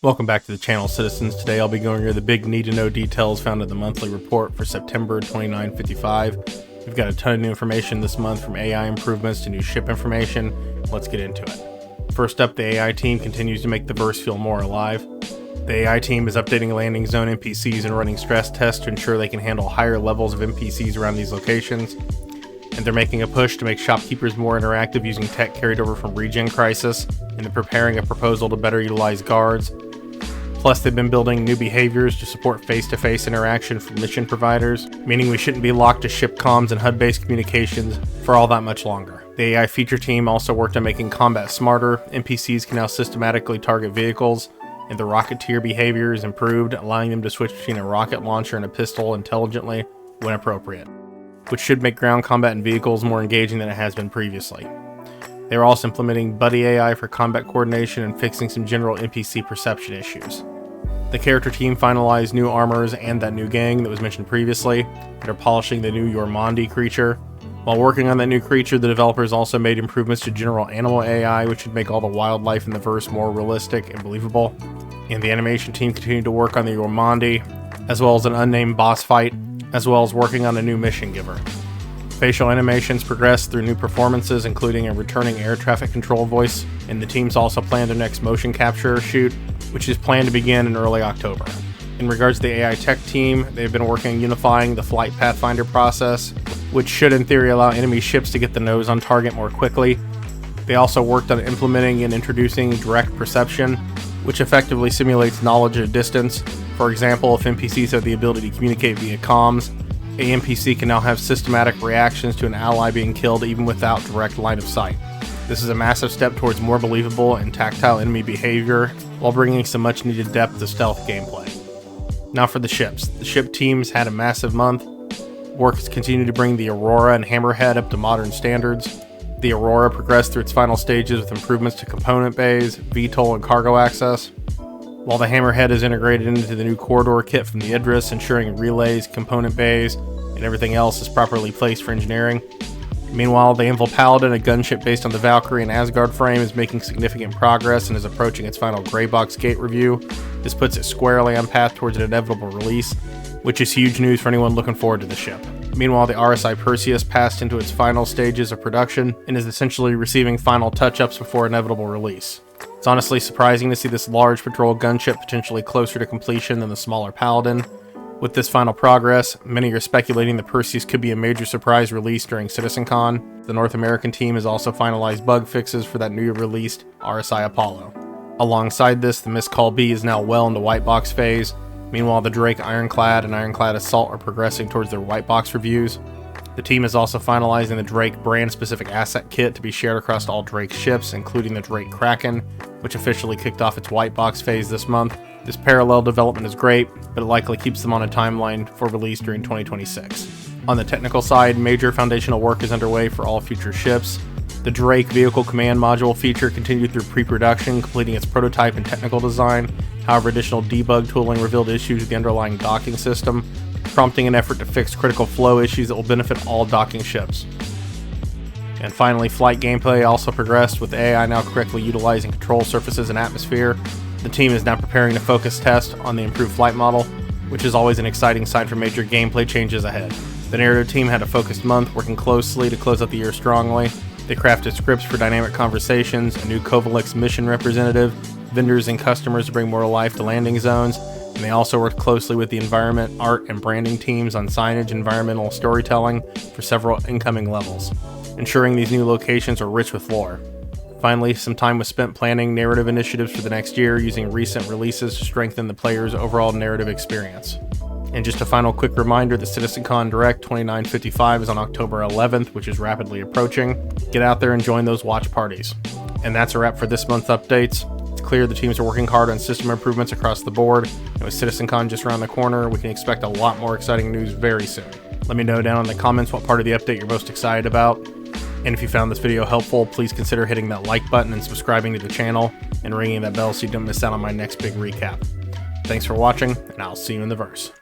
Welcome back to the channel, citizens. Today I'll be going over the big need-to-know details found in the monthly report for September 2955. We've got a ton of new information this month, from AI improvements to new ship information. Let's get into it. First up, the AI team continues to make the verse feel more alive. The AI team is updating landing zone NPCs and running stress tests to ensure they can handle higher levels of NPCs around these locations. And they're making a push to make shopkeepers more interactive using tech carried over from Regen Crisis, and they're preparing a proposal to better utilize guards. Plus, they've been building new behaviors to support face-to-face interaction from mission providers, meaning we shouldn't be locked to ship comms and HUD-based communications for all that much longer. The AI feature team also worked on making combat smarter. NPCs can now systematically target vehicles, and the Rocketeer behavior is improved, allowing them to switch between a rocket launcher and a pistol intelligently when appropriate, which should make ground combat in vehicles more engaging than it has been previously. They are also implementing Buddy AI for combat coordination and fixing some general NPC perception issues. The character team finalized new armors and that new gang that was mentioned previously. They're polishing the new Yormandi creature. While working on that new creature, the developers also made improvements to general animal AI, which should make all the wildlife in the verse more realistic and believable. And the animation team continued to work on the Yormandi, as well as an unnamed boss fight, as well as working on a new mission giver. Facial animations progressed through new performances, including a returning air traffic control voice, and the teams also planned their next motion capture shoot, which is planned to begin in early October. In regards to the AI tech team, they've been working on unifying the flight pathfinder process, which should in theory allow enemy ships to get the nose on target more quickly. They also worked on implementing and introducing direct perception, which effectively simulates knowledge at a distance. For example, if NPCs have the ability to communicate via comms, a NPC can now have systematic reactions to an ally being killed even without direct line of sight. This is a massive step towards more believable and tactile enemy behavior, while bringing some much needed depth to stealth gameplay. Now for the ships. The ship teams had a massive month. Work has continued to bring the Aurora and Hammerhead up to modern standards. The Aurora progressed through its final stages with improvements to component bays, VTOL, and cargo access, while the Hammerhead is integrated into the new corridor kit from the Idris, ensuring relays, component bays, and everything else is properly placed for engineering. Meanwhile, the Anvil Paladin, a gunship based on the Valkyrie and Asgard frame, is making significant progress and is approaching its final gray box gate review. This puts it squarely on path towards an inevitable release, which is huge news for anyone looking forward to the ship. Meanwhile, the RSI Perseus passed into its final stages of production and is essentially receiving final touch-ups before inevitable release. It's honestly surprising to see this large patrol gunship potentially closer to completion than the smaller Paladin. With this final progress, many are speculating the Perseus could be a major surprise release during CitizenCon. The North American team has also finalized bug fixes for that newly released RSI Apollo. Alongside this, the Miscall B is now well into white box phase. Meanwhile, the Drake Ironclad and Ironclad Assault are progressing towards their white box reviews. The team is also finalizing the Drake brand-specific asset kit to be shared across all Drake ships, including the Drake Kraken, which officially kicked off its white box phase this month. This parallel development is great, but it likely keeps them on a timeline for release during 2026. On the technical side, major foundational work is underway for all future ships. The Drake Vehicle Command Module feature continued through pre-production, completing its prototype and technical design. However, additional debug tooling revealed issues with the underlying docking system, prompting an effort to fix critical flow issues that will benefit all docking ships. And finally, flight gameplay also progressed, with AI now correctly utilizing control surfaces and atmosphere. The team is now preparing to focus test on the improved flight model, which is always an exciting sign for major gameplay changes ahead. The narrative team had a focused month, working closely to close out the year strongly. They crafted scripts for dynamic conversations, a new Kovalix mission representative, vendors and customers to bring more life to landing zones, and they also worked closely with the environment, art, and branding teams on signage and environmental storytelling for several incoming levels, ensuring these new locations are rich with lore. Finally, some time was spent planning narrative initiatives for the next year, using recent releases to strengthen the player's overall narrative experience. And just a final quick reminder, the CitizenCon Direct 2955 is on October 11th, which is rapidly approaching. Get out there and join those watch parties. And that's a wrap for this month's updates. It's clear the teams are working hard on system improvements across the board, and with CitizenCon just around the corner, we can expect a lot more exciting news very soon. Let me know down in the comments what part of the update you're most excited about. And if you found this video helpful, please consider hitting that like button and subscribing to the channel and ringing that bell so you don't miss out on my next big recap. Thanks for watching, and I'll see you in the verse.